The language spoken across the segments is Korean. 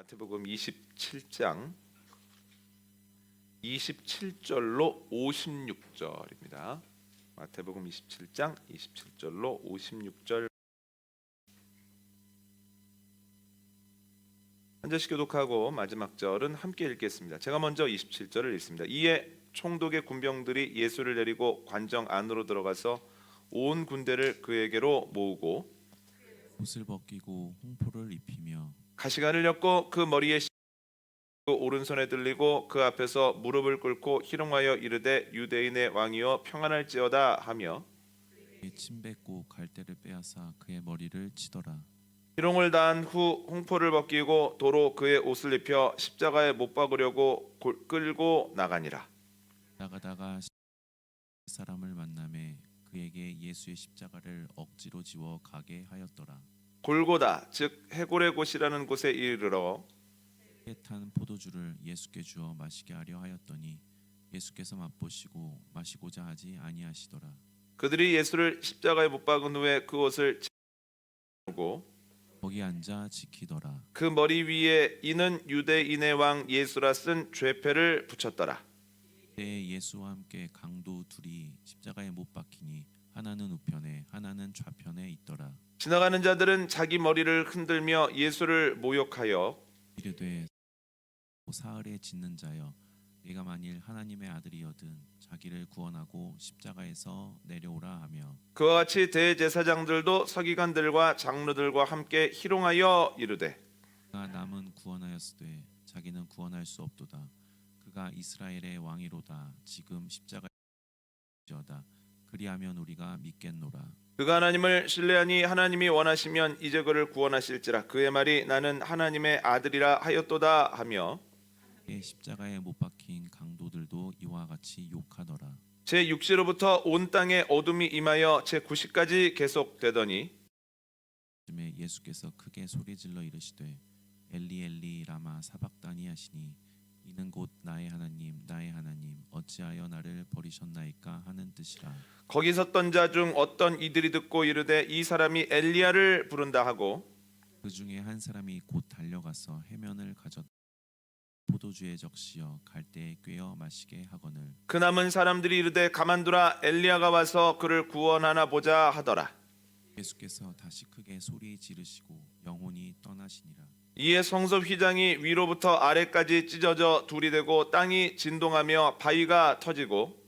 마태복음 27장 27절로 56절입니다. 마태복음 27장 27절로 56절 한 절씩 교독하고 마지막 절은 함께 읽겠습니다. 제가 먼저 27절을 읽습니다. 이에 총독의 군병들이 예수를 데리고 관정 안으로 들어가서 온 군대를 그에게로 모으고 옷을 벗기고 홍포를 입히며 가시관을 엮고 그 머리에 오른손에 들리고 그 앞에서 무릎을 꿇고 희롱하여 이르되 유대인의 왕이여 평안할지어다 하며 그의 침 뱉고 갈대를 빼앗아 그의 머리를 치더라. 희롱을 다한 후 홍포를 벗기고 도로 그의 옷을 입혀 십자가에 못 박으려고 끌고 나가니라. 나가다가 사람을 만나매 그에게 예수의 십자가를 억지로 지워 가게 하였더라. 골고다 즉 해골의 곳이라는 곳에 이르러 깨 탄 포도주를 예수께 주어 마시게 하려 하였더니 예수께서 맛보시고 마시고자 하지 아니하시더라. 그들이 예수를 십자가에 못 박은 후에 그 옷을 고 거기 앉아 지키더라. 그 머리 위에 이는 유대인의 왕 예수라 쓴 죄패를 붙였더라. 때에 예수와 함께 강도 둘이 십자가에 못 박히니 하나는 우편에 하나는 좌편에 있더라. 지나가는 자들은 자기 머리를 흔들며 예수를 모욕하여 이르되 사흘에 짓는 자여 네가 만일 하나님의 아들이거든 자기를 구원하고 십자가에서 내려오라 하며 그와 같이 대제사장들도 서기관들과 장로들과 함께 희롱하여 이르되 그가 남은 구원하였으되 자기는 구원할 수 없도다. 그가 이스라엘의 왕이로다. 지금 십자가에 지어다. 그리하면 우리가 믿겠노라. 그가 하나님을 신뢰하니 하나님이 원하시면 이제 그를 구원하실지라. 그의 말이 나는 하나님의 아들이라 하였도다 하며 십자가에 못 박힌 강도들도 이와 같이 욕하더라. 제 6시로부터 온 땅에 어둠이 임하여 제 9시까지 계속되더니 쯤에 예수께서 크게 소리질러 이르시되 엘리 엘리 라마 사박다니 하시니 이는 곧 나의 하나님 어찌하여 나를 버리셨나이까 하는 뜻이라. 거기 섰던 자 중 어떤 이들이 듣고 이르되 이 사람이 엘리야를 부른다 하고 그 중에 한 사람이 곧 달려가서 해면을 가졌 포도주에 적시어 갈대에 꿰어 마시게 하거늘 그 남은 사람들이 이르되 가만두라 엘리야가 와서 그를 구원하나 보자 하더라. 예수께서 다시 크게 소리 지르시고 영혼이 떠나시니라. 이에 성소 휘장이 위로부터 아래까지 찢어져 둘이 되고 땅이 진동하며 바위가 터지고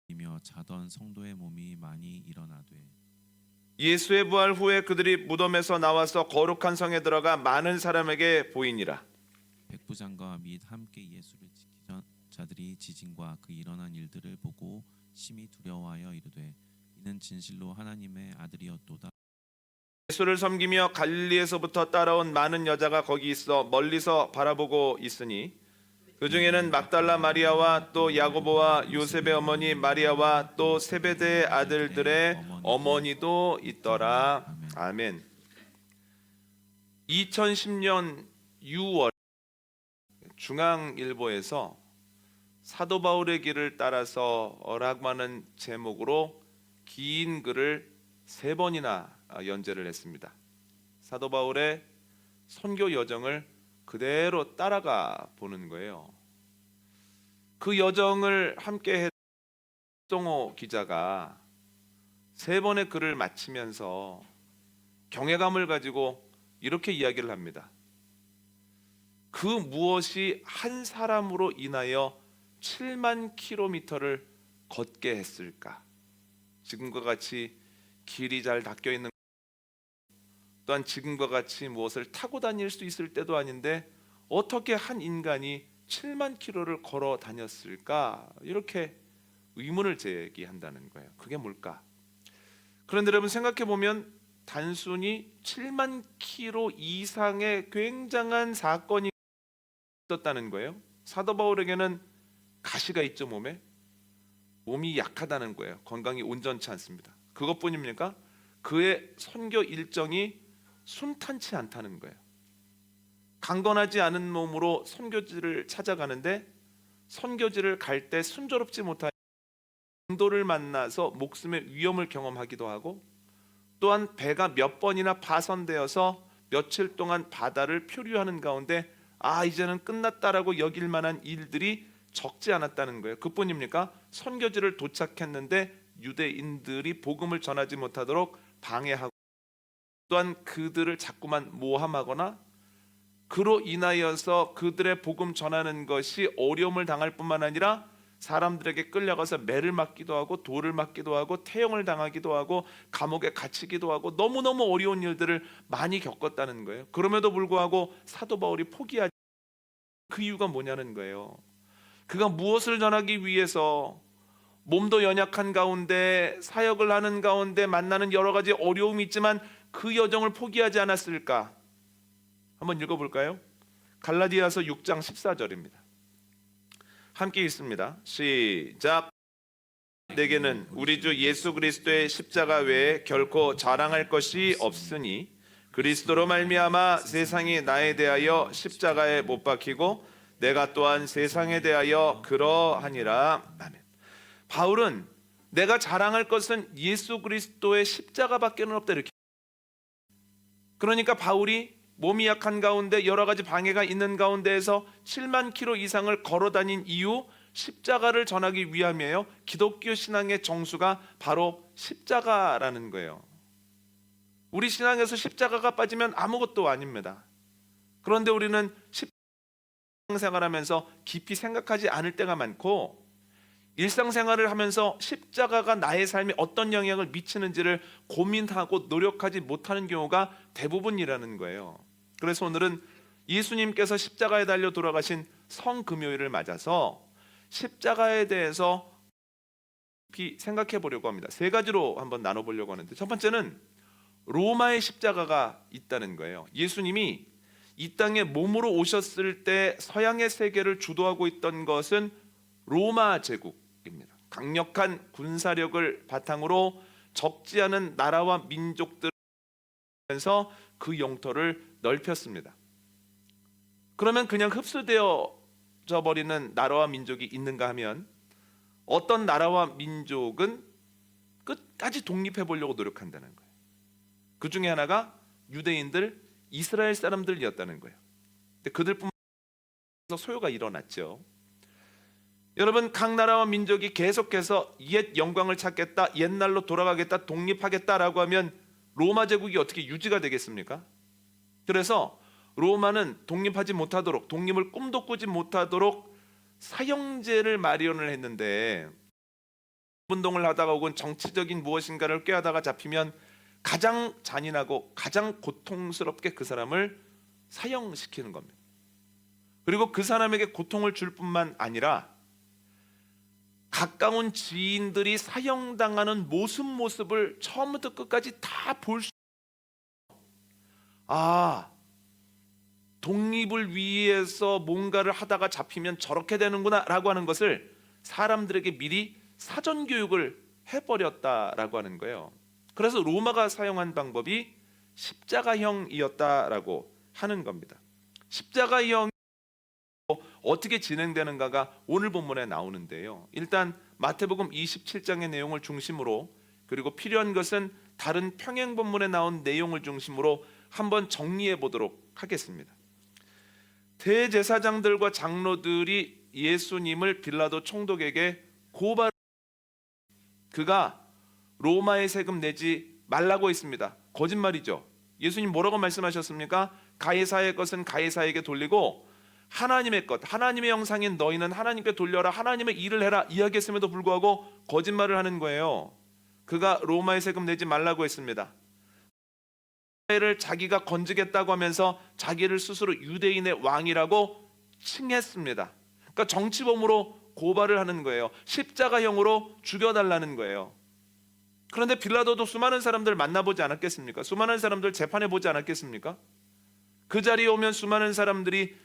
이며 자던 성도의 몸이 많이 일어나되 예수의 부활 후에 그들이 무덤에서 나와서 거룩한 성에 들어가 많은 사람에게 보이니라. 백부장과 및 함께 예수를 지키던 자들이 지진과 그 일어난 일들을 보고 심히 두려워하여 이르되 이는 진실로 하나님의 아들이었도다. 예수를 섬기며 갈릴리에서부터 따라온 많은 여자가 거기 있어 멀리서 바라보고 있으니 그 중에는 막달라 마리아와 또 야고보와 요셉의 어머니 마리아와 또 세베대의 아들들의 어머니도 있더라. 아멘. 2010년 6월 중앙일보에서 사도 바울의 길을 따라서라고 하는 제목으로 긴 글을 3번이나 연재를 했습니다. 사도 바울의 선교 여정을 그대로 따라가 보는 거예요. 그 여정을 함께 했던 송호 기자가 3번의 글을 마치면서 경외감을 가지고 이렇게 이야기를 합니다. 그 무엇이 한 사람으로 인하여 7만 킬로미터를 걷게 했을까? 지금과 같이 길이 잘 닦여 있는 또한 지금과 같이 무엇을 타고 다닐 수 있을 때도 아닌데 어떻게 한 인간이 7만 킬로를 걸어 다녔을까? 이렇게 의문을 제기한다는 거예요. 그게 뭘까? 그런데 여러분 생각해 보면 단순히 7만 킬로 이상의 굉장한 사건이 있었다는 거예요. 사도 바울에게는 가시가 있죠. 몸이 약하다는 거예요. 건강이 온전치 않습니다. 그것뿐입니까? 그의 선교 일정이 순탄치 않다는 거예요. 강건하지 않은 몸으로 선교지를 찾아가는데 선교지를 갈 때 순조롭지 못한 강도를 만나서 목숨의 위험을 경험하기도 하고 또한 배가 몇 번이나 파손되어서 며칠 동안 바다를 표류하는 가운데 이제는 끝났다라고 여길 만한 일들이 적지 않았다는 거예요. 그뿐입니까? 선교지를 도착했는데 유대인들이 복음을 전하지 못하도록 방해하고, 또한 그들을 자꾸만 모함하거나 그로 인하여서 그들의 복음 전하는 것이 어려움을 당할 뿐만 아니라 사람들에게 끌려가서 매를 맞기도 하고 돌을 맞기도 하고 태형을 당하기도 하고 감옥에 갇히기도 하고 너무너무 어려운 일들을 많이 겪었다는 거예요. 그럼에도 불구하고 사도 바울이 포기하지, 그 이유가 뭐냐는 거예요. 그가 무엇을 전하기 위해서 몸도 연약한 가운데 사역을 하는 가운데 만나는 여러 가지 어려움이 있지만 그 여정을 포기하지 않았을까? 한번 읽어볼까요? 갈라디아서 6장 14절입니다. 함께 읽습니다. 시작. 내게는 우리 주 예수 그리스도의 십자가 외에 결코 자랑할 것이 없으니 그리스도로 말미암아 세상이 나에 대하여 십자가에 못 박히고 내가 또한 세상에 대하여 그러하니라. 아멘. 바울은 내가 자랑할 것은 예수 그리스도의 십자가밖에는 없다, 이렇게. 그러니까 바울이 몸이 약한 가운데 여러 가지 방해가 있는 가운데에서 7만 킬로 이상을 걸어 다닌 이유, 십자가를 전하기 위함이에요. 기독교 신앙의 정수가 바로 십자가라는 거예요. 우리 신앙에서 십자가가 빠지면 아무것도 아닙니다. 그런데 우리는 일상생활하면서 깊이 생각하지 않을 때가 많고, 일상생활을 하면서 십자가가 나의 삶에 어떤 영향을 미치는지를 고민하고 노력하지 못하는 경우가 대부분이라는 거예요. 그래서 오늘은 예수님께서 십자가에 달려 돌아가신 성금요일을 맞아서 십자가에 대해서 깊이 생각해 보려고 합니다. 세 가지로 한번 나눠보려고 하는데, 첫 번째는 로마의 십자가가 있다는 거예요. 예수님이 이 땅에 몸으로 오셨을 때 서양의 세계를 주도하고 있던 것은 로마 제국입니다. 강력한 군사력을 바탕으로 적지 않은 나라와 민족들을 면서 그 영토를 넓혔습니다. 그러면 그냥 흡수되어져 버리는 나라와 민족이 있는가 하면, 어떤 나라와 민족은 끝까지 독립해 보려고 노력한다는 거예요. 그 중에 하나가 유대인들, 이스라엘 사람들이었다는 거예요. 근데 그들뿐만 아니라 소요가 일어났죠. 여러분, 각 나라와 민족이 계속해서 옛 영광을 찾겠다, 옛날로 돌아가겠다, 독립하겠다라고 하면 로마 제국이 어떻게 유지가 되겠습니까? 그래서 로마는 독립하지 못하도록, 독립을 꿈도 꾸지 못하도록 사형제를 마련을 했는데, 운동을 하다가 혹은 정치적인 무엇인가를 꾀하다가 잡히면 가장 잔인하고 가장 고통스럽게 그 사람을 사형시키는 겁니다. 그리고 그 사람에게 고통을 줄 뿐만 아니라 가까운 지인들이 사형당하는 모습을 처음부터 끝까지 다 볼 수, 독립을 위해서 뭔가를 하다가 잡히면 저렇게 되는구나 라고 하는 것을 사람들에게 미리 사전 교육을 해버렸다라고 하는 거예요. 그래서 로마가 사용한 방법이 십자가형이었다라고 하는 겁니다. 십자가형 어떻게 진행되는가가 오늘 본문에 나오는데요. 일단 마태복음 27장의 내용을 중심으로, 그리고 필요한 것은 다른 평행 본문에 나온 내용을 중심으로 한번 정리해 보도록 하겠습니다. 대제사장들과 장로들이 예수님을 빌라도 총독에게 고발, 그가 로마의 세금 내지 말라고 했습니다. 거짓말이죠. 예수님 뭐라고 말씀하셨습니까? 가이사의 것은 가이사에게 돌리고 하나님의 것, 하나님의 형상인 너희는 하나님께 돌려라, 하나님의 일을 해라 이야기했음에도 불구하고 거짓말을 하는 거예요. 그가 로마의 세금 내지 말라고 했습니다. 를 자기가 건지겠다고 하면서 자기를 스스로 유대인의 왕이라고 칭했습니다. 그러니까 정치범으로 고발을 하는 거예요. 십자가형으로 죽여달라는 거예요. 그런데 빌라도도 수많은 사람들 만나보지 않았겠습니까? 수많은 사람들 재판해보지 않았겠습니까? 그 자리에 오면 수많은 사람들이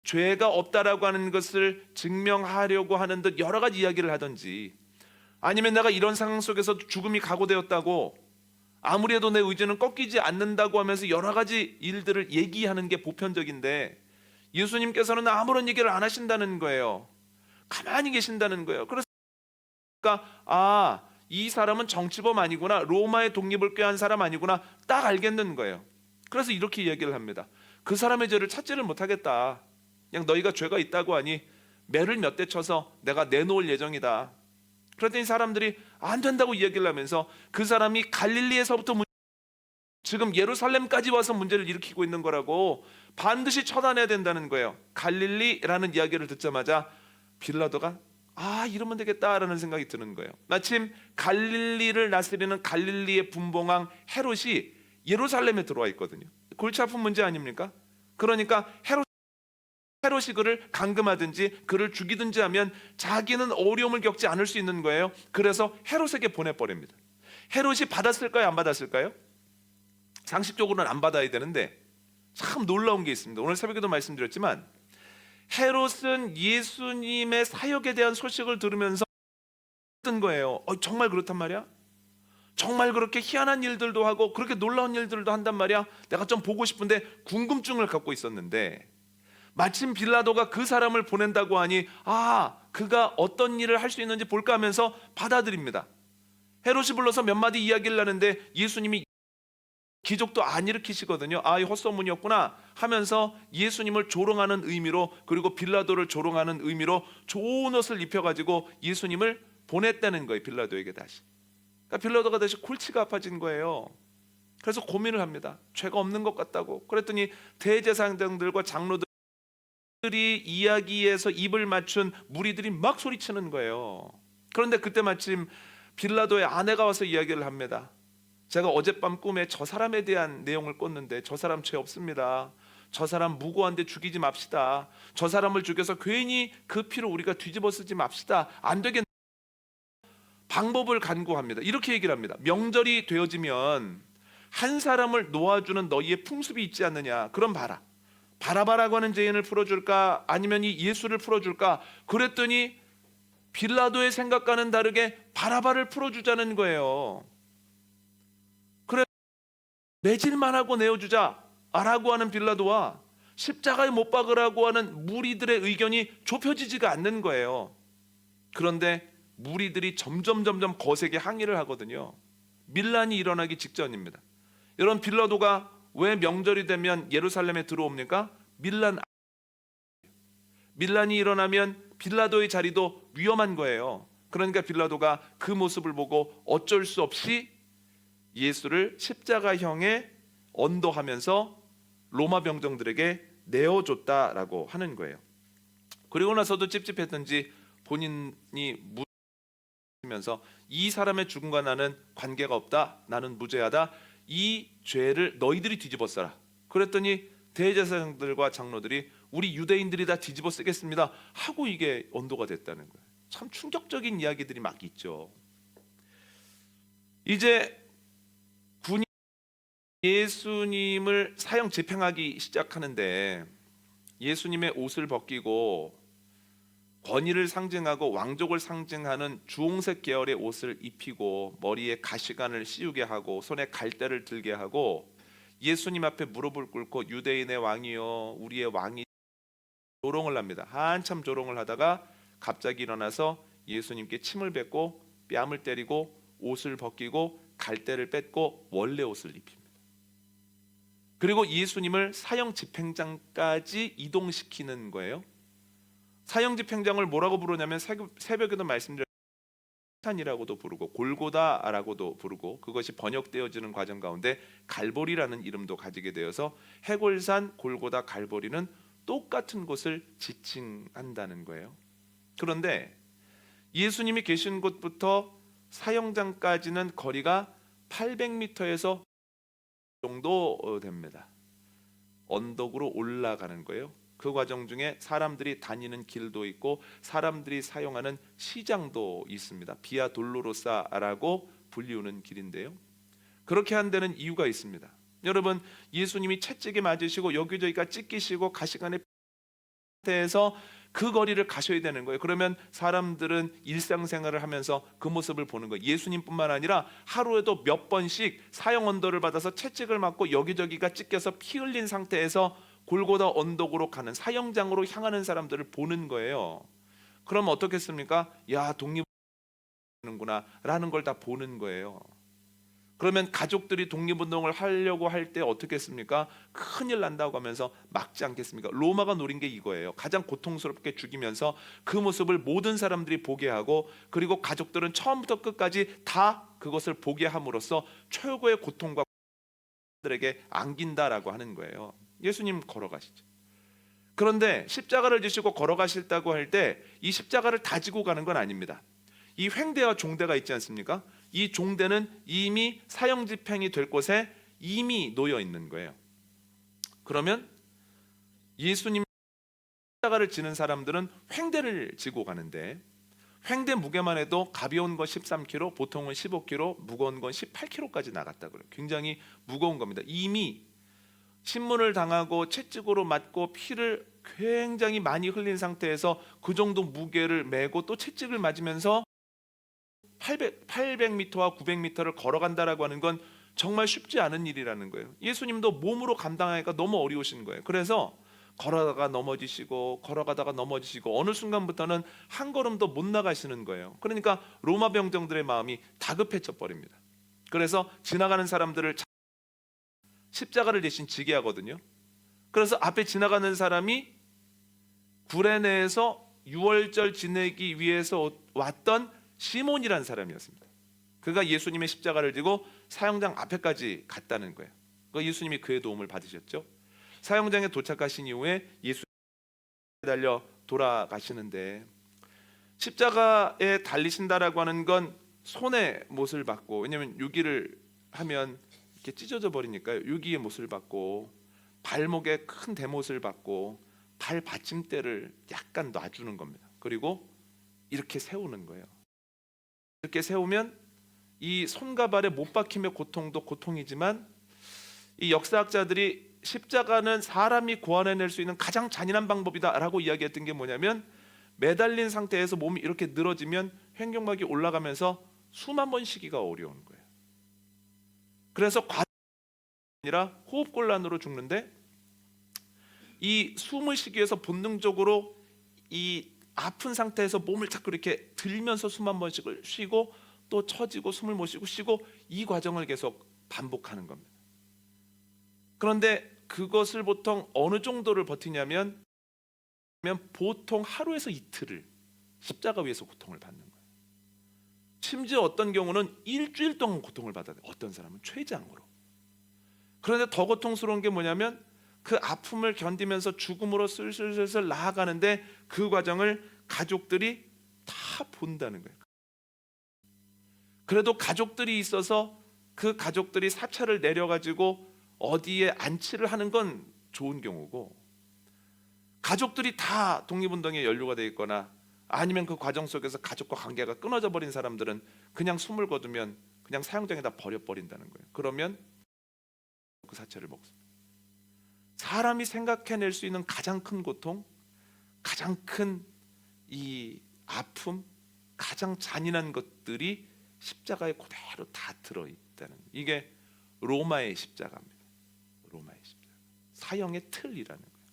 죄가 없다라고 하는 것을 증명하려고 하는 듯 여러 가지 이야기를 하든지, 아니면 내가 이런 상황 속에서 죽음이 각오되었다고, 아무리 해도 내 의지는 꺾이지 않는다고 하면서 여러 가지 일들을 얘기하는 게 보편적인데, 예수님께서는 아무런 얘기를 안 하신다는 거예요. 가만히 계신다는 거예요. 그러니까 이 사람은 정치범 아니구나, 로마의 독립을 꾀한 사람 아니구나 딱 알겠는 거예요. 그래서 이렇게 이야기를 합니다. 그 사람의 죄를 찾지를 못하겠다. 그냥 너희가 죄가 있다고 하니 매를 몇 대 쳐서 내가 내놓을 예정이다. 그랬더니 사람들이 안 된다고 이야기를 하면서 그 사람이 갈릴리에서부터 지금 예루살렘까지 와서 문제를 일으키고 있는 거라고 반드시 처단해야 된다는 거예요. 갈릴리라는 이야기를 듣자마자 빌라도가 이러면 되겠다라는 생각이 드는 거예요. 마침 갈릴리를 다스리는 갈릴리의 분봉왕 헤롯이 예루살렘에 들어와 있거든요. 골치 아픈 문제 아닙니까? 그러니까 헤롯이 그를 감금하든지 그를 죽이든지 하면 자기는 어려움을 겪지 않을 수 있는 거예요. 그래서 헤롯에게 보내버립니다. 헤롯이 받았을까요? 안 받았을까요? 상식적으로는 안 받아야 되는데 참 놀라운 게 있습니다. 오늘 새벽에도 말씀드렸지만 헤롯은 예수님의 사역에 대한 소식을 들으면서 뜬 거예요. 정말 그렇단 말이야? 정말 그렇게 희한한 일들도 하고 그렇게 놀라운 일들도 한단 말이야? 내가 좀 보고 싶은데 궁금증을 갖고 있었는데 마침 빌라도가 그 사람을 보낸다고 하니 그가 어떤 일을 할 수 있는지 볼까 하면서 받아들입니다. 헤롯이 불러서 몇 마디 이야기를 하는데 예수님이 기적도 안 일으키시거든요. 이 헛소문이었구나 하면서 예수님을 조롱하는 의미로, 그리고 빌라도를 조롱하는 의미로 좋은 옷을 입혀가지고 예수님을 보냈다는 거예요. 빌라도에게 다시. 그러니까 빌라도가 다시 골치가 아파진 거예요. 그래서 고민을 합니다. 죄가 없는 것 같다고. 그랬더니 대제사장들과 장로들이 이야기에서 입을 맞춘 무리들이 막 소리치는 거예요. 그런데 그때 마침 빌라도의 아내가 와서 이야기를 합니다. 제가 어젯밤 꿈에 저 사람에 대한 내용을 꿨는데 저 사람 죄 없습니다. 저 사람 무고한데 죽이지 맙시다. 저 사람을 죽여서 괜히 그 피로 우리가 뒤집어 쓰지 맙시다. 안 되겠네. 방법을 간구합니다. 이렇게 얘기를 합니다. 명절이 되어지면 한 사람을 놓아주는 너희의 풍습이 있지 않느냐. 그럼 봐라. 바라바라고 하는 죄인을 풀어줄까? 아니면 이 예수를 풀어줄까? 그랬더니 빌라도의 생각과는 다르게 바라바를 풀어주자는 거예요. 그래, 매질만 하고 내어주자라고 하는 빌라도와 십자가에 못 박으라고 하는 무리들의 의견이 좁혀지지가 않는 거예요. 그런데 무리들이 점점 거세게 항의를 하거든요. 밀란이 일어나기 직전입니다. 여러분, 빌라도가 왜 명절이 되면 예루살렘에 들어옵니까? 밀란이 일어나면 빌라도의 자리도 위험한 거예요. 그러니까 빌라도가 그 모습을 보고 어쩔 수 없이 예수를 십자가형에 언도하면서 로마 병정들에게 내어줬다라고 하는 거예요. 그리고 나서도 찝찝했던지 본인이 묻으면서 이 사람의 죽음과 나는 관계가 없다. 나는 무죄하다. 이 죄를 너희들이 뒤집어 써라. 그랬더니 대제사장들과 장로들이 우리 유대인들이 다 뒤집어 쓰겠습니다 하고 이게 언도가 됐다는 거예요. 참 충격적인 이야기들이 막 있죠. 이제 군이 예수님을 사형 집행하기 시작하는데 예수님의 옷을 벗기고 권위를 상징하고 왕족을 상징하는 주홍색 계열의 옷을 입히고 머리에 가시관을 씌우게 하고 손에 갈대를 들게 하고 예수님 앞에 무릎을 꿇고 유대인의 왕이요 우리의 왕이 조롱을 합니다. 한참 조롱을 하다가 갑자기 일어나서 예수님께 침을 뱉고 뺨을 때리고 옷을 벗기고 갈대를 뺏고 원래 옷을 입힙니다. 그리고 예수님을 사형 집행장까지 이동시키는 거예요. 사형 집행장을 뭐라고 부르냐면 새벽에도 말씀드렸던 산이라고도 부르고 골고다라고도 부르고, 그것이 번역되어지는 과정 가운데 갈보리라는 이름도 가지게 되어서 해골산, 골고다, 갈보리는 똑같은 곳을 지칭한다는 거예요. 그런데 예수님이 계신 곳부터 사형장까지는 거리가 800m에서 정도 됩니다. 언덕으로 올라가는 거예요. 그 과정 중에 사람들이 다니는 길도 있고 사람들이 사용하는 시장도 있습니다. 비아 돌로로사라고 불리우는 길인데요. 그렇게 한 데는 이유가 있습니다. 여러분, 예수님이 채찍에 맞으시고 여기저기가 찢기시고 가시관에 상태에서 그 거리를 가셔야 되는 거예요. 그러면 사람들은 일상생활을 하면서 그 모습을 보는 거예요. 예수님뿐만 아니라 하루에도 몇 번씩 사형 언도를 받아서 채찍을 맞고 여기저기가 찢겨서 피 흘린 상태에서 골고다 언덕으로 가는 사형장으로 향하는 사람들을 보는 거예요. 그럼 어떻겠습니까? 야, 독립하는구나 라는 걸 다 보는 거예요. 그러면 가족들이 독립운동을 하려고 할 때 어떻게 했습니까? 큰일 난다고 하면서 막지 않겠습니까? 로마가 노린 게 이거예요. 가장 고통스럽게 죽이면서 그 모습을 모든 사람들이 보게 하고, 그리고 가족들은 처음부터 끝까지 다 그것을 보게 함으로써 최고의 고통과 들에게 안긴다라고 하는 거예요. 예수님 걸어가시죠. 그런데 십자가를 지시고 걸어가실다고 할 때 이 십자가를 다지고 가는 건 아닙니다. 이 횡대와 종대가 있지 않습니까? 이 종대는 이미 사형 집행이 될 곳에 이미 놓여 있는 거예요. 그러면 예수님 십자가를 지는 사람들은 횡대를 지고 가는데, 횡대 무게만 해도 가벼운 건 13kg, 보통은 15kg, 무거운 건 18kg까지 나갔다 그래요. 굉장히 무거운 겁니다. 이미 신문을 당하고 채찍으로 맞고 피를 굉장히 많이 흘린 상태에서 그 정도 무게를 메고 또 채찍을 맞으면서 800m와 900m를 걸어간다라고 하는 건 정말 쉽지 않은 일이라는 거예요. 예수님도 몸으로 감당하기가 너무 어려우신 거예요. 그래서 걸어가다가 넘어지시고 걸어가다가 넘어지시고 어느 순간부터는 한 걸음도 못 나가시는 거예요. 그러니까 로마 병정들의 마음이 다급해져 버립니다. 그래서 지나가는 사람들을 십자가를 대신 지게 하거든요. 그래서 앞에 지나가는 사람이 구레네에서 유월절 지내기 위해서 왔던 시몬이라는 사람이었습니다. 그가 예수님의 십자가를 지고 사형장 앞에까지 갔다는 거예요. 예수님이 그의 도움을 받으셨죠. 사형장에 도착하신 이후에 예수님이 달려 돌아가시는데, 십자가에 달리신다라고 하는 건 손에 못을 받고, 왜냐하면 유기를 하면 이렇게 찢어져 버리니까요. 유기의 못을 받고 발목에 큰 대못을 받고 발 받침대를 약간 놔주는 겁니다. 그리고 이렇게 세우는 거예요. 이렇게 세우면 이 손과 발의 못 박힘의 고통도 고통이지만, 이 역사학자들이 십자가는 사람이 고안해낼 수 있는 가장 잔인한 방법이다라고 이야기했던 게 뭐냐면, 매달린 상태에서 몸이 이렇게 늘어지면 횡격막이 올라가면서 숨 한 번 쉬기가 어려운 거예요. 그래서 아니라 호흡곤란으로 죽는데, 이 숨을 쉬기 위해서 본능적으로 이 아픈 상태에서 몸을 자꾸 이렇게 들면서 숨 한 번씩을 쉬고 또 처지고 숨을 못 쉬고 이 과정을 계속 반복하는 겁니다. 그런데 그것을 보통 어느 정도를 버티냐면 보통 하루에서 이틀을 십자가 위에서 고통을 받는 거예요. 심지어 어떤 경우는 일주일 동안 고통을 받아요. 어떤 사람은 췌장으로. 그런데 더 고통스러운 게 뭐냐면, 그 아픔을 견디면서 죽음으로 슬슬슬슬 나아가는데 그 과정을 가족들이 다 본다는 거예요. 그래도 가족들이 있어서 그 가족들이 사찰을 내려가지고 어디에 안치를 하는 건 좋은 경우고, 가족들이 다 독립운동에 연루가 돼 있거나 아니면 그 과정 속에서 가족과 관계가 끊어져 버린 사람들은 그냥 숨을 거두면 그냥 사형장에다 버려버린다는 거예요. 그러면 그 사체를 먹습니다. 사람이 생각해낼 수 있는 가장 큰 고통, 가장 큰 이 아픔, 가장 잔인한 것들이 십자가에 그대로 다 들어있다는, 이게 로마의 십자가입니다. 로마의 십자가, 사형의 틀이라는 거예요.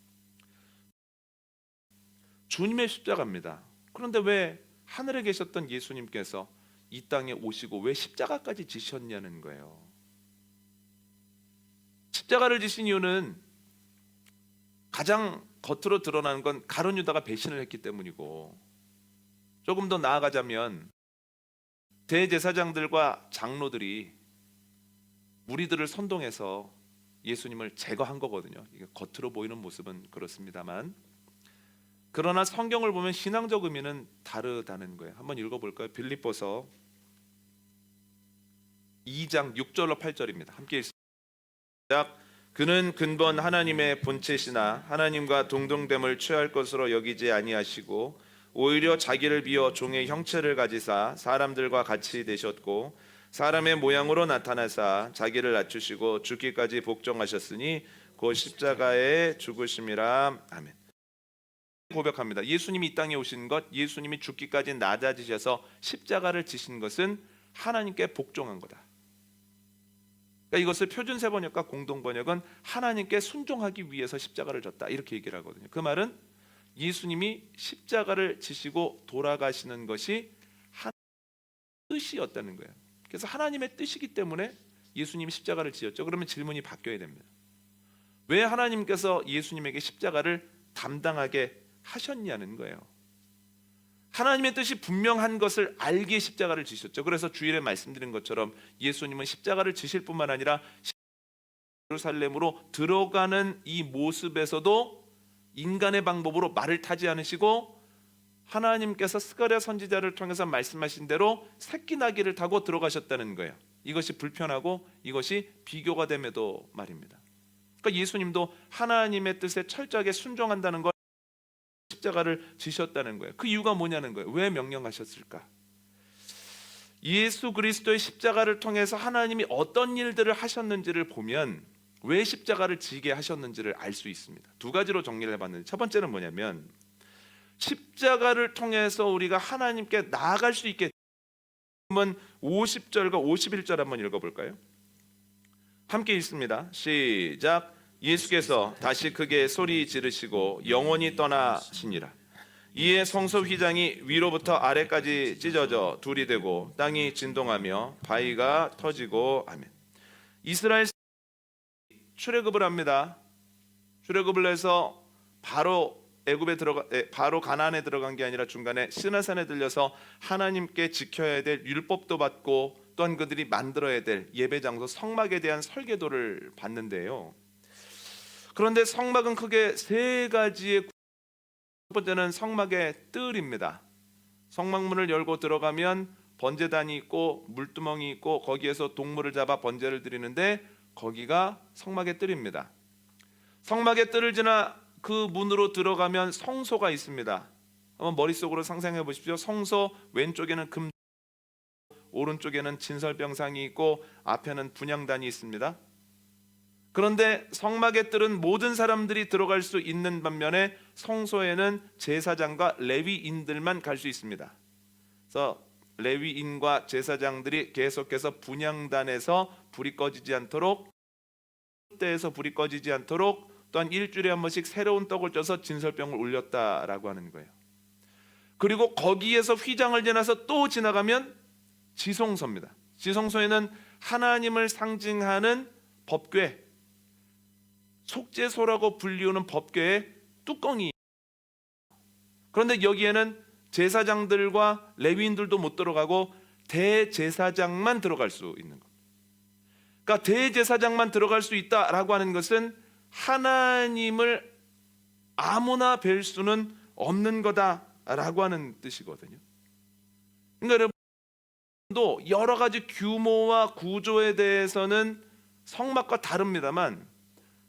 주님의 십자가입니다. 그런데 왜 하늘에 계셨던 예수님께서 이 땅에 오시고 왜 십자가까지 지셨냐는 거예요. 십자가를 지신 이유는 가장 겉으로 드러나는 건 가룟 유다가 배신을 했기 때문이고, 조금 더 나아가자면 대제사장들과 장로들이 무리들을 선동해서 예수님을 제거한 거거든요. 이게 겉으로 보이는 모습은 그렇습니다만, 그러나 성경을 보면 신앙적 의미는 다르다는 거예요. 한번 읽어볼까요? 빌립보서 2장 6절로 8절입니다. 함께 읽습니다. 그는 근본 하나님의 본체시나 하나님과 동등됨을 취할 것으로 여기지 아니하시고 오히려 자기를 비워 종의 형체를 가지사 사람들과 같이 되셨고 사람의 모양으로 나타나사 자기를 낮추시고 죽기까지 복종하셨으니 곧 십자가에 죽으심이라. 아멘. 고백합니다. 예수님이 이 땅에 오신 것, 예수님이 죽기까지 낮아지셔서 십자가를 지신 것은 하나님께 복종한 거다. 그러니까 이것을 표준세번역과 공동번역은 하나님께 순종하기 위해서 십자가를 졌다, 이렇게 얘기를 하거든요. 그 말은 예수님이 십자가를 지시고 돌아가시는 것이 하나님의 뜻이었다는 거예요. 그래서 하나님의 뜻이기 때문에 예수님이 십자가를 지었죠. 그러면 질문이 바뀌어야 됩니다. 왜 하나님께서 예수님에게 십자가를 담당하게 하셨냐는 거예요. 하나님의 뜻이 분명한 것을 알기에 십자가를 지셨죠. 그래서 주일에 말씀드린 것처럼 예수님은 십자가를 지실 뿐만 아니라 예루살렘으로 들어가는 이 모습에서도 인간의 방법으로 말을 타지 않으시고 하나님께서 스가랴 선지자를 통해서 말씀하신 대로 새끼 나귀를 타고 들어가셨다는 거예요. 이것이 불편하고 이것이 비교가 됨에도 말입니다. 그러니까 예수님도 하나님의 뜻에 철저하게 순종한다는 걸 십자가를 지셨다는 거예요. 그 이유가 뭐냐는 거예요. 왜 명령하셨을까? 예수 그리스도의 십자가를 통해서 하나님이 어떤 일들을 하셨는지를 보면 왜 십자가를 지게 하셨는지를 알 수 있습니다. 두 가지로 정리를 해봤는데, 첫 번째는 뭐냐면 십자가를 통해서 우리가 하나님께 나아갈 수 있게, 한번 50절과 51절 한번 읽어볼까요? 함께 읽습니다. 시작. 예수께서 다시 크게 소리 지르시고 영원히 떠나시니라. 이에 성소 휘장이 위로부터 아래까지 찢어져 둘이 되고 땅이 진동하며 바위가 터지고 아멘. 이스라엘 출애굽을 합니다. 출애굽을 해서 바로 바로 가나안에 들어간 게 아니라 중간에 시내산에 들려서 하나님께 지켜야 될 율법도 받고 또한 그들이 만들어야 될 예배 장소 성막에 대한 설계도를 받는데요. 그런데 성막은 크게 세 가지의, 첫 번째는 성막의 뜰입니다. 성막문을 열고 들어가면 번제단이 있고 물두멍이 있고 거기에서 동물을 잡아 번제를 드리는데 거기가 성막의 뜰입니다. 성막의 뜰을 지나 그 문으로 들어가면 성소가 있습니다. 한번 머릿속으로 상상해 보십시오. 성소 왼쪽에는 금, 오른쪽에는 진설병상이 있고 앞에는 분향단이 있습니다. 그런데 성막의 뜰은 모든 사람들이 들어갈 수 있는 반면에 성소에는 제사장과 레위인들만 갈 수 있습니다. 그래서 레위인과 제사장들이 계속해서 분향단에서 불이 꺼지지 않도록, 때에서 불이 꺼지지 않도록 또한 일주일에 한 번씩 새로운 떡을 쪄서 진설병을 올렸다라고 하는 거예요. 그리고 거기에서 휘장을 지나서 또 지나가면 지성소입니다. 지성소에는 하나님을 상징하는 법궤, 속죄소라고 불리우는 법궤의 뚜껑이, 그런데 여기에는 제사장들과 레위인들도 못 들어가고 대제사장만 들어갈 수 있는 것. 그러니까 대제사장만 들어갈 수 있다라고 하는 것은 하나님을 아무나 뵐 수는 없는 거다라고 하는 뜻이거든요. 그러니까 여러분도 여러 가지 규모와 구조에 대해서는 성막과 다릅니다만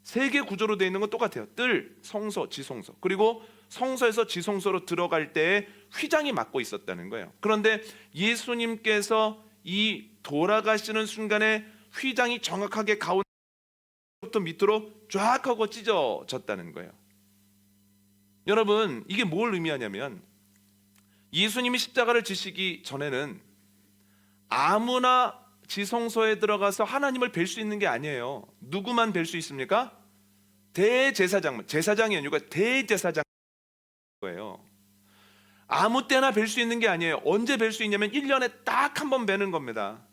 세계 구조로 되어 있는 건 똑같아요. 뜰, 성소, 지성소. 그리고 성소에서 지성소로 들어갈 때에 휘장이 막고 있었다는 거예요. 그런데 예수님께서 이 돌아가시는 순간에 휘장이 정확하게 가운데부터 밑으로 쫙 하고 찢어졌다는 거예요. 여러분, 이게 뭘 의미하냐면 예수님이 십자가를 지시기 전에는 아무나 지성소에 들어가서 하나님을 뵐 수 있는 게 아니에요. 누구만 뵐 수 있습니까? 대제사장만. 제사장이 아니고 대제사장 거예요. 아무 때나 뵐 수 있는 게 아니에요. 언제 뵐 수 있냐면 1년에 딱 한 번 뵈는 겁니다.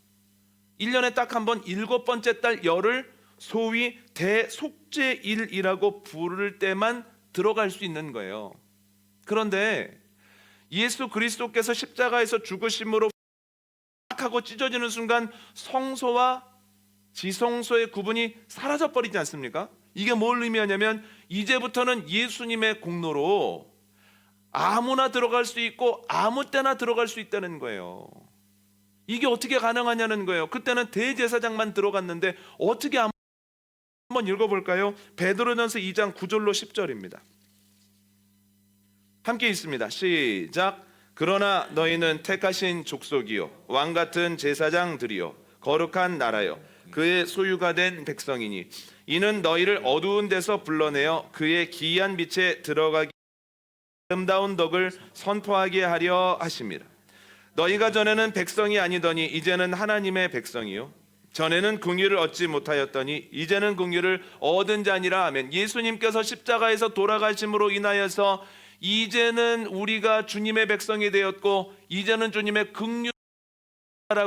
1년에 딱 한 번 7번째 달 열흘 소위 대속죄일이라고 부를 때만 들어갈 수 있는 거예요. 그런데 예수 그리스도께서 십자가에서 죽으심으로 하고 찢어지는 순간 성소와 지성소의 구분이 사라져 버리지 않습니까? 이게 뭘 의미하냐면 이제부터는 예수님의 공로로 아무나 들어갈 수 있고 아무 때나 들어갈 수 있다는 거예요. 이게 어떻게 가능하냐는 거예요. 그때는 대제사장만 들어갔는데 어떻게 한번 읽어볼까요? 베드로전서 2장 9절로 10절입니다. 함께 읽습니다. 시작. 그러나 너희는 택하신 족속이요 왕같은 제사장들이요 거룩한 나라요 그의 소유가 된 백성이니 이는 너희를 어두운 데서 불러내어 그의 기이한 빛에 들어가기 아름다운 덕을 선포하게 하려 하심이라. 너희가 전에는 백성이 아니더니 이제는 하나님의 백성이요 전에는 긍휼을 얻지 못하였더니 이제는 긍휼을 얻은 자니라. 아멘. 예수님께서 십자가에서 돌아가심으로 인하여서 이제는 우리가 주님의 백성이 되었고 이제는 주님의 긍휼이라고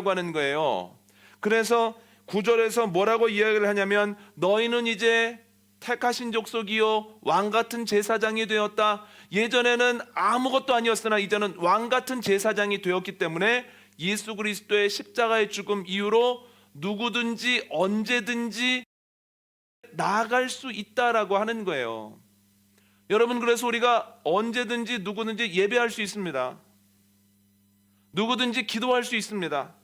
하는 거예요. 그래서 9절에서 뭐라고 이야기를 하냐면 너희는 이제 택하신 족속이요 왕 같은 제사장이 되었다. 예전에는 아무것도 아니었으나 이제는 왕 같은 제사장이 되었기 때문에 예수 그리스도의 십자가의 죽음 이후로 누구든지 언제든지 나아갈 수 있다라고 하는 거예요. 여러분, 그래서 우리가 언제든지 누구든지 예배할 수 있습니다. 누구든지 기도할 수 있습니다.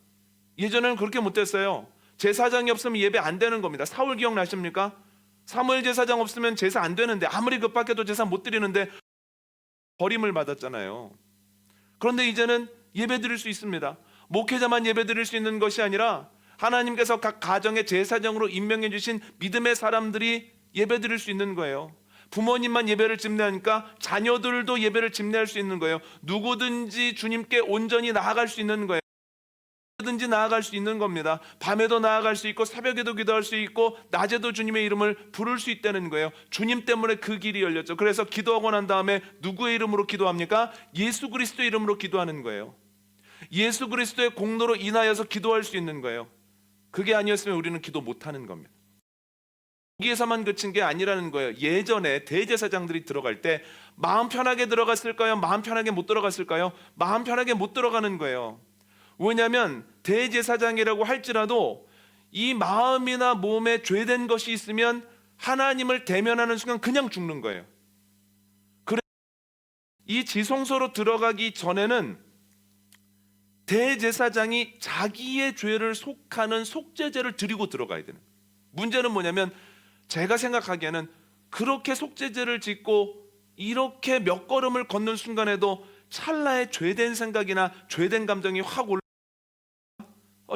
예전에는 그렇게 못했어요. 제사장이 없으면 예배 안 되는 겁니다. 사울 기억나십니까? 사무엘 제사장 없으면 제사 안 되는데, 아무리 급박해도 제사 못 드리는데 버림을 받았잖아요. 그런데 이제는 예배 드릴 수 있습니다. 목회자만 예배 드릴 수 있는 것이 아니라 하나님께서 각 가정의 제사장으로 임명해 주신 믿음의 사람들이 예배 드릴 수 있는 거예요. 부모님만 예배를 집례하니까 자녀들도 예배를 집례할 수 있는 거예요. 누구든지 주님께 온전히 나아갈 수 있는 거예요. 누구든지 나아갈 수 있는 겁니다. 밤에도 나아갈 수 있고 새벽에도 기도할 수 있고 낮에도 주님의 이름을 부를 수 있다는 거예요. 주님 때문에 그 길이 열렸죠. 그래서 기도하고 난 다음에 누구의 이름으로 기도합니까? 예수 그리스도의 이름으로 기도하는 거예요. 예수 그리스도의 공로로 인하여서 기도할 수 있는 거예요. 그게 아니었으면 우리는 기도 못하는 겁니다. 거기에서만 그친 게 아니라는 거예요. 예전에 대제사장들이 들어갈 때 마음 편하게 들어갔을까요? 마음 편하게 못 들어갔을까요? 마음 편하게 못 들어가는 거예요. 왜냐하면 대제사장이라고 할지라도 이 마음이나 몸에 죄된 것이 있으면 하나님을 대면하는 순간 그냥 죽는 거예요. 그래서 이 지성소로 들어가기 전에는 대제사장이 자기의 죄를 속하는 속죄제를 드리고 들어가야 되는 거예요. 문제는 뭐냐면 제가 생각하기에는 그렇게 속죄제를 짓고 이렇게 몇 걸음을 걷는 순간에도 찰나의 죄된 생각이나 죄된 감정이 확 올라